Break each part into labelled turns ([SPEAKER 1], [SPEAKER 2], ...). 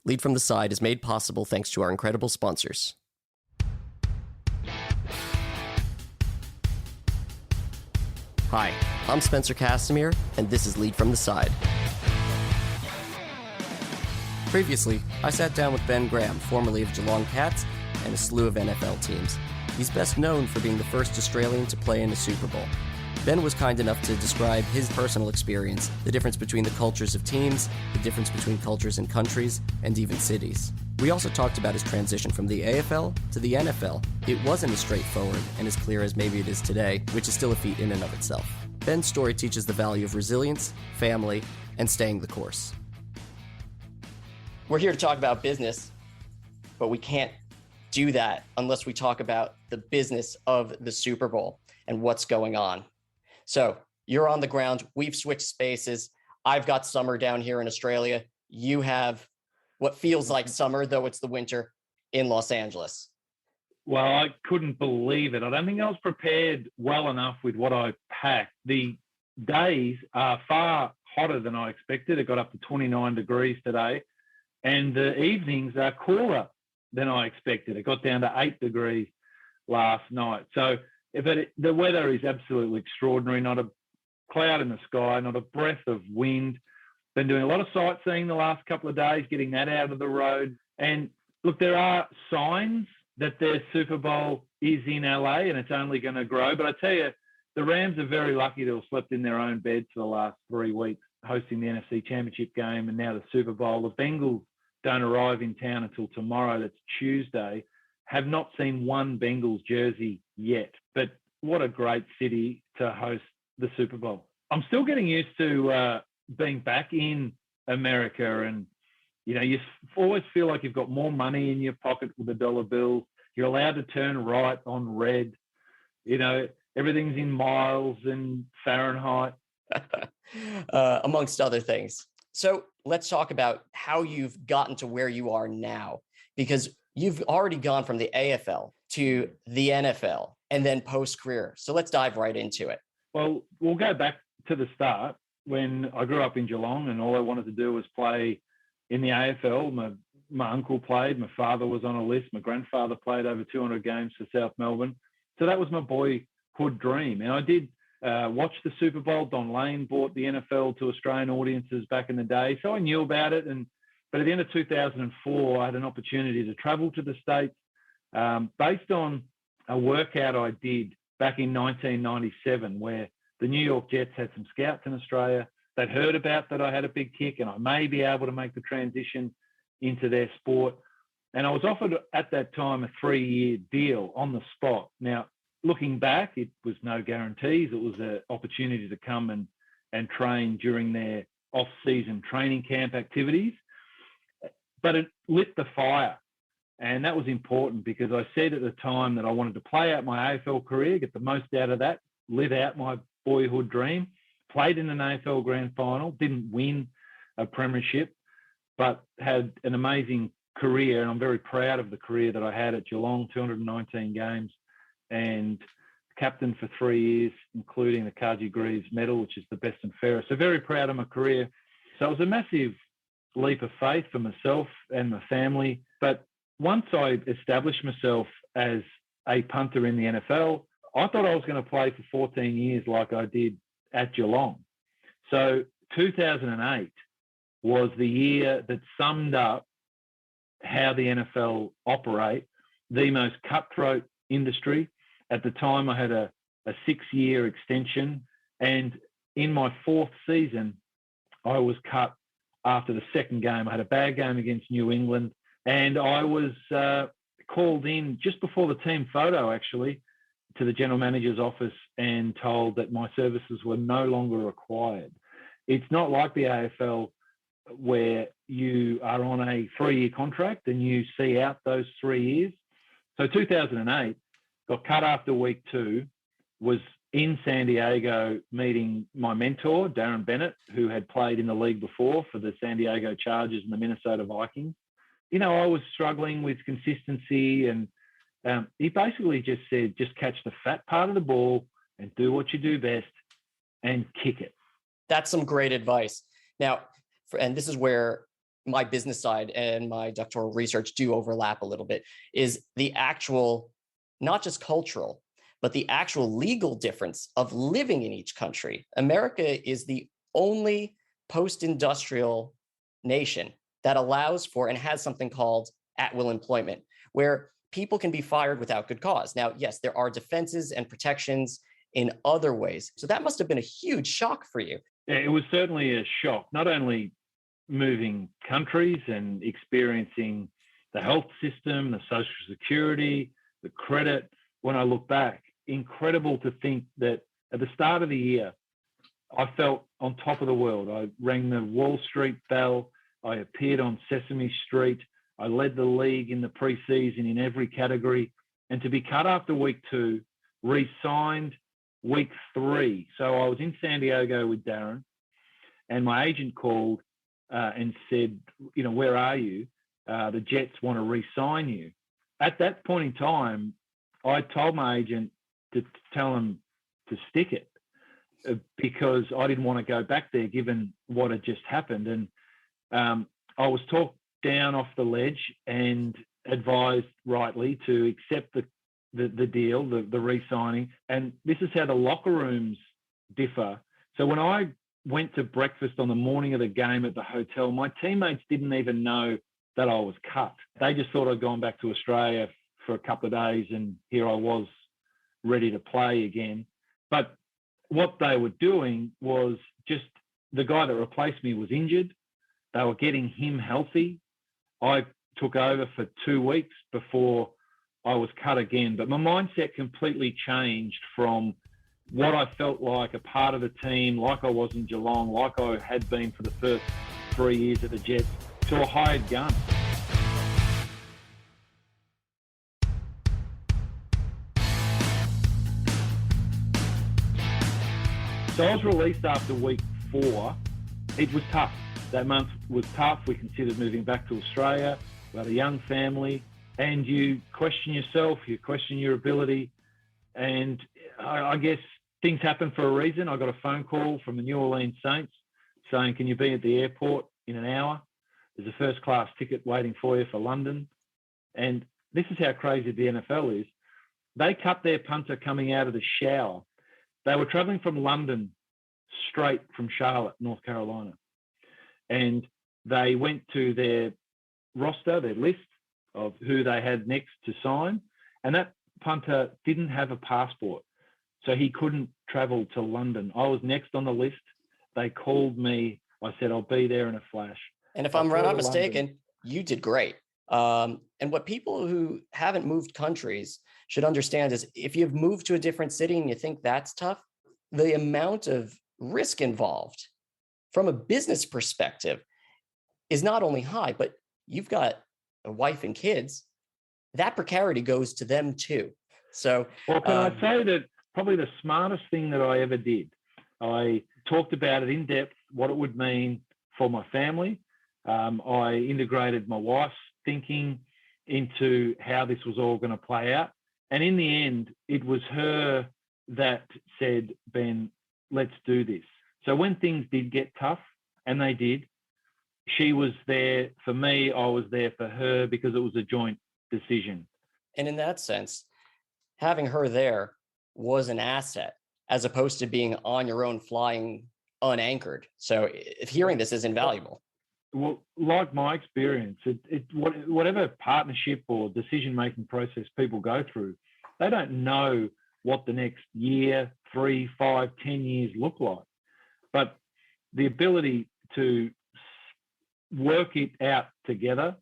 [SPEAKER 1] Lead from the Side is made possible thanks to our incredible sponsors. Hi, I'm Spencer Kassimir, and this is Lead from the Side. Previously, I sat down with Ben Graham, formerly of Geelong Cats, and a slew of NFL teams. He's best known for being the first Australian to play in a Super Bowl. Ben was kind enough to describe his personal experience, the difference between the cultures of teams, the difference between cultures and countries, and even cities. We also talked about his transition from the AFL to the NFL. It wasn't as straightforward and as clear as maybe it is today, which is still a feat in and of itself. Ben's story teaches the value of resilience, family, and staying the course. We're here to talk about business, but we can't do that unless we talk about the business of the Super Bowl and what's going on. So you're on the ground. We've switched spaces. I've got summer down here in Australia. You have what feels like summer, though it's the winter, in Los Angeles.
[SPEAKER 2] Well, I couldn't believe it. I don't think I was prepared well enough with what I packed. The days are far hotter than I expected. It got up to 29 degrees today. And the evenings are cooler than I expected. It got down to 8 degrees last night. So the weather is absolutely extraordinary. Not a cloud in the sky, not a breath of wind. Been doing a lot of sightseeing the last couple of days, getting that out of the road. And look, there are signs that their Super Bowl is in LA and it's only going to grow. But I tell you, the Rams are very lucky to have slept in their own beds for the last 3 weeks, hosting the NFC Championship game and now the Super Bowl. The Bengals don't arrive in town until tomorrow. That's Tuesday. Have not seen one Bengals jersey yet. But what a great city to host the Super Bowl. I'm still getting used to being back in America, and you always feel like you've got more money in your pocket with the dollar bill. You're allowed to turn right on red. Everything's in miles and Fahrenheit.
[SPEAKER 1] Amongst other things. So let's talk about how you've gotten to where you are now, because you've already gone from the AFL to the NFL and then post-career. So let's dive right into it.
[SPEAKER 2] Well, we'll go back to the start when I grew up in Geelong and all I wanted to do was play in the AFL. My uncle played, my father was on a list, my grandfather played over 200 games for South Melbourne. So that was my boyhood dream. And I did watch the Super Bowl. Don Lane brought the NFL to Australian audiences back in the day. So I knew about it. But at the end of 2004, I had an opportunity to travel to the States based on a workout I did back in 1997, where the New York Jets had some scouts in Australia. They'd heard about that I had a big kick and I may be able to make the transition into their sport. And I was offered at that time a 3-year deal on the spot. Now, looking back, it was no guarantees. It was an opportunity to come and train during their off-season training camp activities. But it lit the fire. And that was important because I said at the time that I wanted to play out my AFL career, get the most out of that, live out my boyhood dream. Played in an AFL grand final, didn't win a premiership, but had an amazing career. And I'm very proud of the career that I had at Geelong, 219 games, and captain for 3 years, including the Carji Greaves medal, which is the best and fairest. So very proud of my career. So it was a massive leap of faith for myself and my family. But once I established myself as a punter in the NFL, I thought I was going to play for 14 years like I did at Geelong. So 2008 was the year that summed up how the NFL operate, the most cutthroat industry. At the time, I had a 6-year extension, and in my 4th season, I was cut after the second game. I had a bad game against New England, and I was called in just before the team photo, actually, to the general manager's office and told that my services were no longer required. It's not like the AFL where you are on a 3-year contract and you see out those 3 years. So 2008, got cut after week 2, was in San Diego meeting my mentor, Darren Bennett, who had played in the league before for the San Diego Chargers and the Minnesota Vikings. I was struggling with consistency, and he basically just said, just catch the fat part of the ball and do what you do best and kick it.
[SPEAKER 1] That's some great advice. Now, and this is where my business side and my doctoral research do overlap a little bit, is the actual, not just cultural, but the actual legal difference of living in each country. America is the only post-industrial nation that allows for and has something called at-will employment, where people can be fired without good cause. Now, yes, there are defenses and protections in other ways. So that must have been a huge shock for you.
[SPEAKER 2] Yeah, it was certainly a shock, not only moving countries and experiencing the health system, the social security, the credit. When I look back, incredible to think that at the start of the year, I felt on top of the world. I rang the Wall Street bell. I appeared on Sesame Street. I led the league in the preseason in every category. And to be cut after week 2, re-signed week 3. So I was in San Diego with Darren, and my agent called and said, where are you? The Jets want to re-sign you. At that point in time, I told my agent to tell him to stick it because I didn't want to go back there given what had just happened. And I was talked down off the ledge and advised rightly to accept the deal, the re-signing. And this is how the locker rooms differ. So when I went to breakfast on the morning of the game at the hotel, my teammates didn't even know that I was cut. They just thought I'd gone back to Australia for a couple of days and here I was ready to play again. But what they were doing was just the guy that replaced me was injured. They were getting him healthy. I took over for 2 weeks before I was cut again. But my mindset completely changed from what I felt like a part of the team, like I was in Geelong, like I had been for the first 3 years at the Jets, to a hired gun. So I was released after week 4. It was tough. That month was tough. We considered moving back to Australia. We had a young family, and you question yourself, you question your ability. And I guess things happen for a reason. I got a phone call from the New Orleans Saints saying, can you be at the airport in an hour? There's a first-class ticket waiting for you for London. And this is how crazy the NFL is. They cut their punter coming out of the shower. They were traveling from London straight from Charlotte, North Carolina. And they went to their roster, their list of who they had next to sign. And that punter didn't have a passport, so he couldn't travel to London. I was next on the list. They called me. I said, I'll be there in a flash.
[SPEAKER 1] And if I'm not mistaken, you did great. And what people who haven't moved countries should understand is if you've moved to a different city and you think that's tough, the amount of risk involved from a business perspective is not only high, but you've got a wife and kids. That precarity goes to them too. So,
[SPEAKER 2] well, can I say that probably the smartest thing that I ever did, I talked about it in depth, what it would mean for my family. I integrated my wife's thinking into how this was all going to play out. And in the end, it was her that said, Ben, let's do this. So when things did get tough, and they did, she was there for me, I was there for her because it was a joint decision.
[SPEAKER 1] And in that sense, having her there was an asset as opposed to being on your own flying unanchored. So hearing this is invaluable.
[SPEAKER 2] Well, like my experience, whatever partnership or decision-making process people go through, they don't know what the next year, 3, 5, 10 years look like. But the ability to work it out together,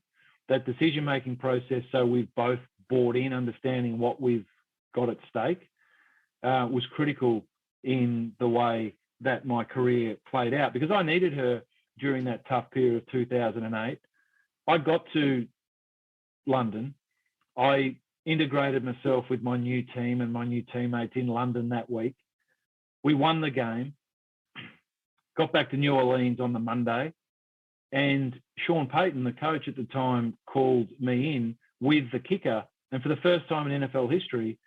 [SPEAKER 2] that decision-making process, so we've both bought in, understanding what we've got at stake, was critical in the way that my career played out, because I needed her during that tough period of 2008. I got to London. I integrated myself with my new team and my new teammates in London that week. We won the game, got back to New Orleans on the Monday, and Sean Payton, the coach at the time, called me in with the kicker. And for the first time in NFL history,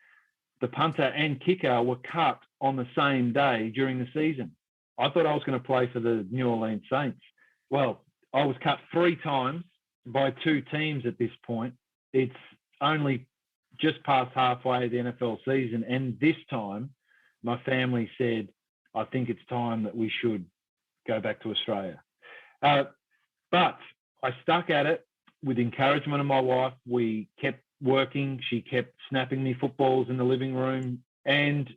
[SPEAKER 2] the punter and kicker were cut on the same day during the season. I thought I was going to play for the New Orleans Saints. Well, I was cut 3 times by 2 teams at this point. It's only just past halfway of the NFL season. And this time, my family said, I think it's time that we should go back to Australia. But I stuck at it with encouragement of my wife. We kept working. She kept snapping me footballs in the living room. And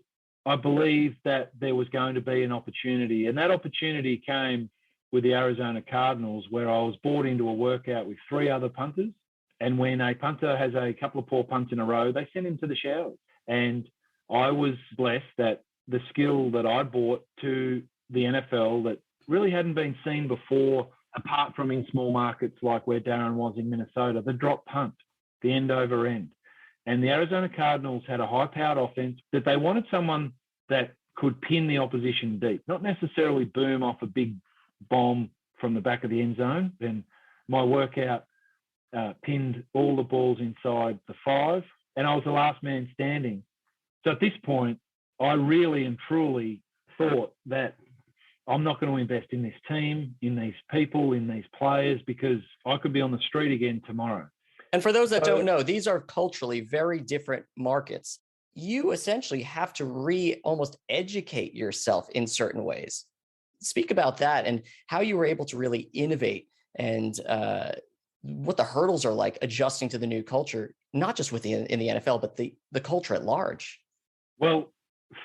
[SPEAKER 2] I believed that there was going to be an opportunity. And that opportunity came with the Arizona Cardinals, where I was brought into a workout with 3 other punters. And when a punter has a couple of poor punts in a row, they send him to the showers. And I was blessed that the skill that I brought to the NFL that really hadn't been seen before, apart from in small markets like where Darren was in Minnesota, the drop punt, the end over end. And the Arizona Cardinals had a high-powered offense that they wanted someone that could pin the opposition deep, not necessarily boom off a big bomb from the back of the end zone. Then my workout pinned all the balls inside the 5, and I was the last man standing. So at this point, I really and truly thought that I'm not going to invest in this team, in these people, in these players, because I could be on the street again tomorrow.
[SPEAKER 1] And for those that don't know, these are culturally very different markets. You essentially have to almost educate yourself in certain ways. Speak about that and how you were able to really innovate and what the hurdles are like adjusting to the new culture, not just in the NFL, but the culture at large.
[SPEAKER 2] Well,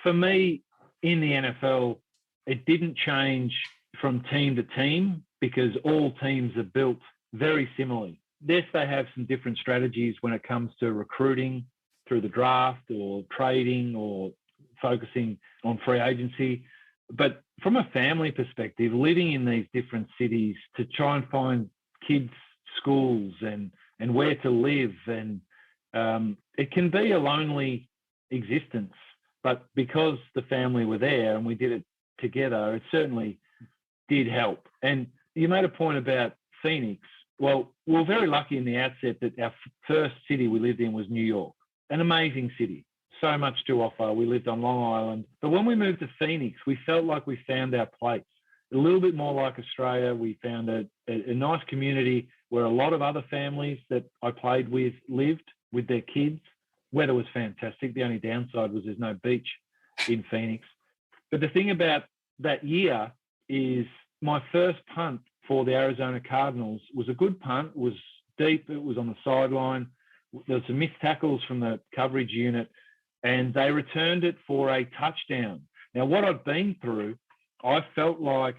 [SPEAKER 2] for me in the NFL, it didn't change from team to team because all teams are built very similarly. Yes, they have some different strategies when it comes to recruiting through the draft or trading or focusing on free agency. But from a family perspective, living in these different cities to try and find kids' schools and where to live, and it can be a lonely existence. But because the family were there and we did it together, it certainly did help. And you made a point about Phoenix. Well, we were very lucky in the outset that our first city we lived in was New York, an amazing city, so much to offer. We lived on Long Island. But when we moved to Phoenix, we felt like we found our place. A little bit more like Australia. We found a nice community where a lot of other families that I played with lived with their kids. Weather was fantastic. The only downside was there's no beach in Phoenix. But the thing about that year is my first punt for the Arizona Cardinals was a good punt. It was deep. It was on the sideline. There were some missed tackles from the coverage unit, and they returned it for a touchdown. Now, what I'd been through, I felt like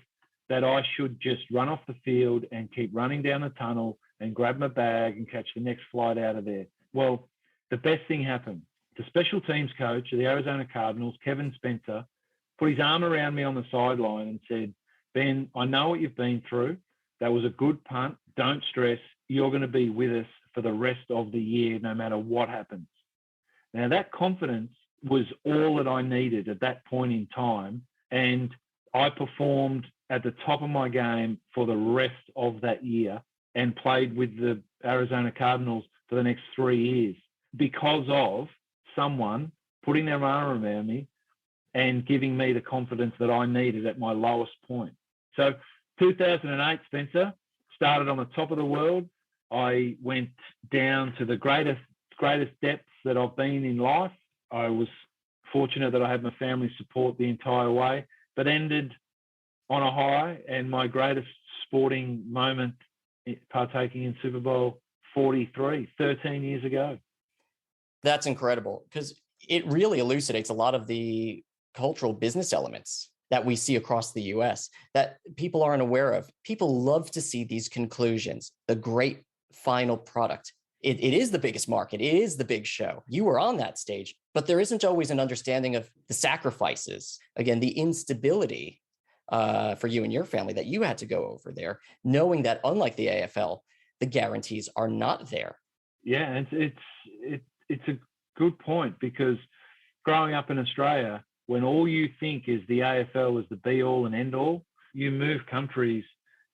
[SPEAKER 2] that I should just run off the field and keep running down the tunnel and grab my bag and catch the next flight out of there. Well, the best thing happened. The special teams coach of the Arizona Cardinals, Kevin Spencer, put his arm around me on the sideline and said, Ben, I know what you've been through. That was a good punt. Don't stress. You're going to be with us for the rest of the year, no matter what happens. Now, that confidence was all that I needed at that point in time. And I performed at the top of my game for the rest of that year and played with the Arizona Cardinals for the next 3 years because of someone putting their arm around me and giving me the confidence that I needed at my lowest point. So 2008, Spencer, started on the top of the world. I went down to the greatest depths that I've been in life. I was fortunate that I had my family support the entire way, but ended on a high, and my greatest sporting moment partaking in Super Bowl 43, 13 years ago.
[SPEAKER 1] That's incredible because it really elucidates a lot of the cultural business elements that we see across the US that people aren't aware of. People love to see these conclusions, the great final product. It is the biggest market. It is the big show. You were on that stage, but there isn't always an understanding of the sacrifices. Again, the instability for you and your family that you had to go over there, knowing that unlike the AFL, the guarantees are not there.
[SPEAKER 2] Yeah, it's a good point because growing up in Australia, when all you think is the AFL is the be-all and end-all, you move countries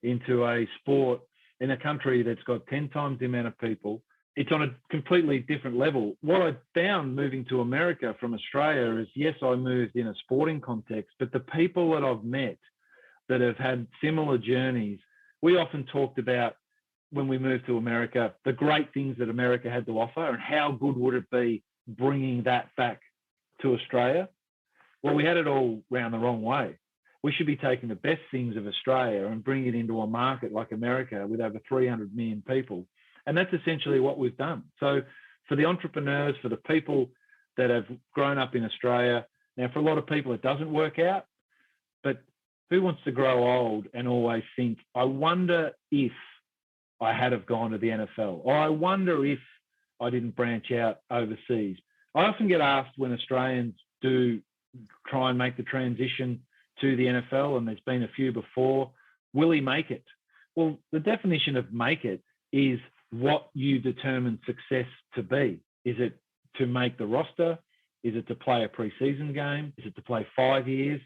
[SPEAKER 2] into a sport in a country that's got 10 times the amount of people. It's on a completely different level. What I found moving to America from Australia is, yes, I moved in a sporting context, but the people that I've met that have had similar journeys we often talked about when we moved to America, the great things that America had to offer and how good would it be bringing that back to Australia. Well, we had it all round the wrong way. We should be taking the best things of Australia and bringing it into a market like America with over 300 million people. And that's essentially what we've done. So for the entrepreneurs, for the people that have grown up in Australia, now for a lot of people it doesn't work out, but who wants to grow old and always think, I wonder if I had have gone to the NFL, or I wonder if I didn't branch out overseas. I often get asked when Australians do try and make the transition to the NFL, and there's been a few before, will he make it? Well, the definition of make it is what you determine success to be. Is it to make the roster? Is it to play a preseason game? Is it to play 5 years?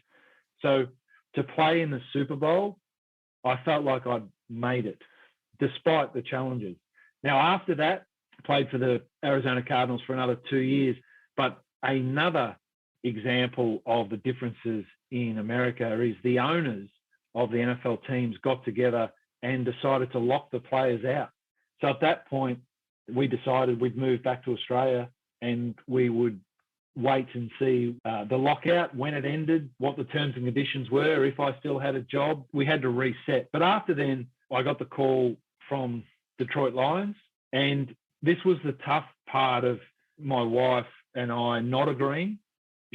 [SPEAKER 2] So to play in the Super Bowl, I felt like I'd made it, despite the challenges. Now, after that, I played for the Arizona Cardinals for another 2 years. But another example of the differences in America is the owners of the NFL teams got together and decided to lock the players out. So at that point, we decided we'd move back to Australia and we would wait and see the lockout, when it ended, what the terms and conditions were, if I still had a job. We had to reset. But after then, I got the call from Detroit Lions, and this was the tough part of my wife and I not agreeing.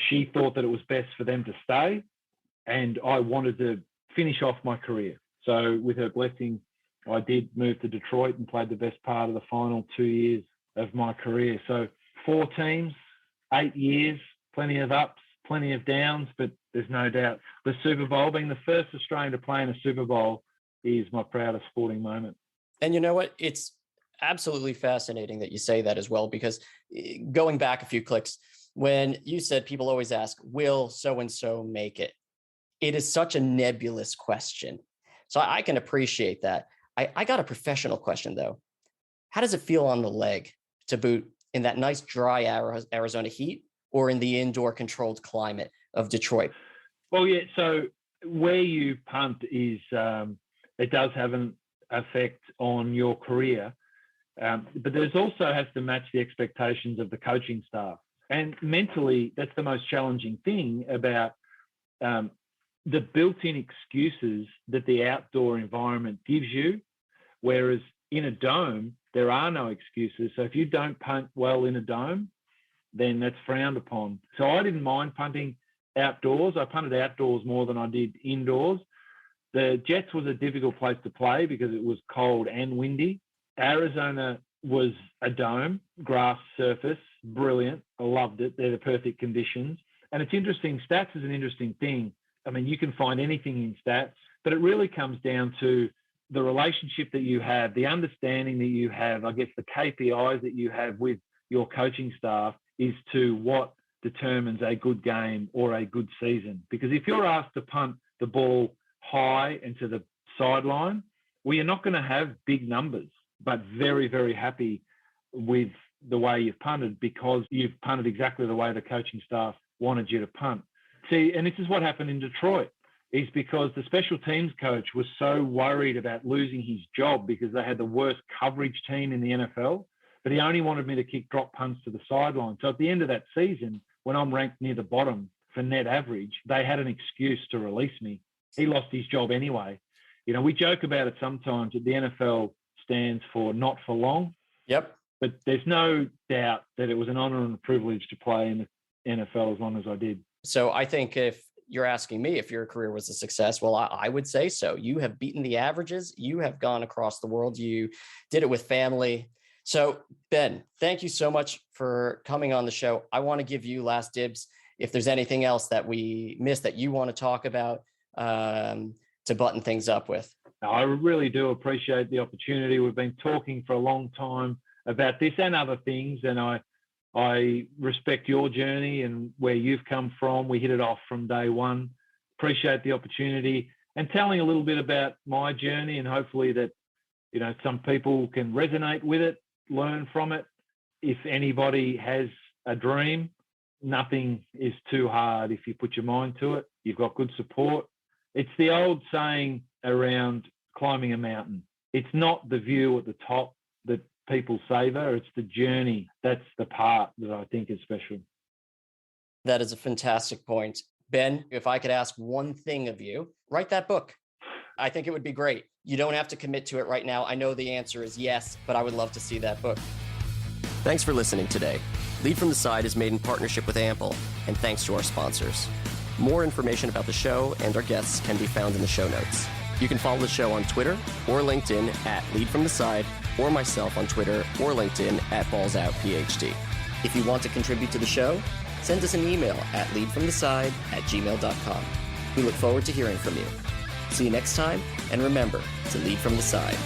[SPEAKER 2] She thought that it was best for them to stay, and I wanted to finish off my career. So with her blessing, I did move to Detroit and played the best part of the final 2 years of my career. So 4 teams, 8 years, plenty of ups, plenty of downs, but there's no doubt the Super Bowl, being the first Australian to play in a Super Bowl, is my proudest sporting moment.
[SPEAKER 1] And you know what? It's absolutely fascinating that you say that as well, because going back a few clicks, when you said people always ask, will so-and-so make it? It is such a nebulous question. So I can appreciate that. I got a professional question, though. How does it feel on the leg to boot in that nice, dry Arizona heat or in the indoor controlled climate of Detroit?
[SPEAKER 2] Well, yeah, so where you punt is, it does have an effect on your career, but there's also has to match the expectations of the coaching staff. And mentally, that's the most challenging thing about the built-in excuses that the outdoor environment gives you, whereas in a dome, there are no excuses. So if you don't punt well in a dome, then that's frowned upon. So I didn't mind punting outdoors. I punted outdoors more than I did indoors. The Jets was a difficult place to play because it was cold and windy. Arizona was a dome, grass surface, brilliant. I loved it. They're the perfect conditions. And it's interesting. Stats is an interesting thing. I mean, you can find anything in stats, but it really comes down to the relationship that you have, the understanding that you have, I guess the KPIs that you have with your coaching staff is to what determines a good game or a good season. Because if you're asked to punt the ball high and to the sideline, well, you're not going to have big numbers, but very, very happy with the way you've punted because you've punted exactly the way the coaching staff wanted you to punt. See, and this is what happened in Detroit, is because the special teams coach was so worried about losing his job because they had the worst coverage team in the NFL, but he only wanted me to kick drop punts to the sideline. So at the end of that season, when I'm ranked near the bottom for net average, they had an excuse to release me. He lost his job anyway. You know, we joke about it sometimes that the NFL stands for not for long.
[SPEAKER 1] Yep.
[SPEAKER 2] But there's no doubt that it was an honor and a privilege to play in the NFL as long as I did.
[SPEAKER 1] So I think if you're asking me if your career was a success, well, I would say so. You have beaten the averages. You have gone across the world. You did it with family. So Ben, thank you so much for coming on the show. I want to give you last dibs. If there's anything else that we missed that you want to talk about to button things up with.
[SPEAKER 2] I really do appreciate the opportunity. We've been talking for a long time about this and other things, and I respect your journey and where you've come from. We hit it off from day one. Appreciate the opportunity and telling a little bit about my journey, and hopefully that, you know, some people can resonate with it, learn from it. If anybody has a dream, nothing is too hard if you put your mind to it. You've got good support. It's the old saying around climbing a mountain. It's not the view at the top that people savor. It's the journey. That's the part that I think is special.
[SPEAKER 1] That is a fantastic point. Ben, if I could ask one thing of you, write that book. I think it would be great. You don't have to commit to it right now. I know the answer is yes, but I would love to see that book. Thanks for listening today. Lead from the Side is made in partnership with Ample, and thanks to our sponsors. More information about the show and our guests can be found in the show notes. You can follow the show on Twitter or LinkedIn at Lead from the Side, or myself on Twitter or LinkedIn at BallsOutPhD. If you want to contribute to the show, send us an email at leadfromtheside@gmail.com. We look forward to hearing from you. See you next time, and remember to lead from the side.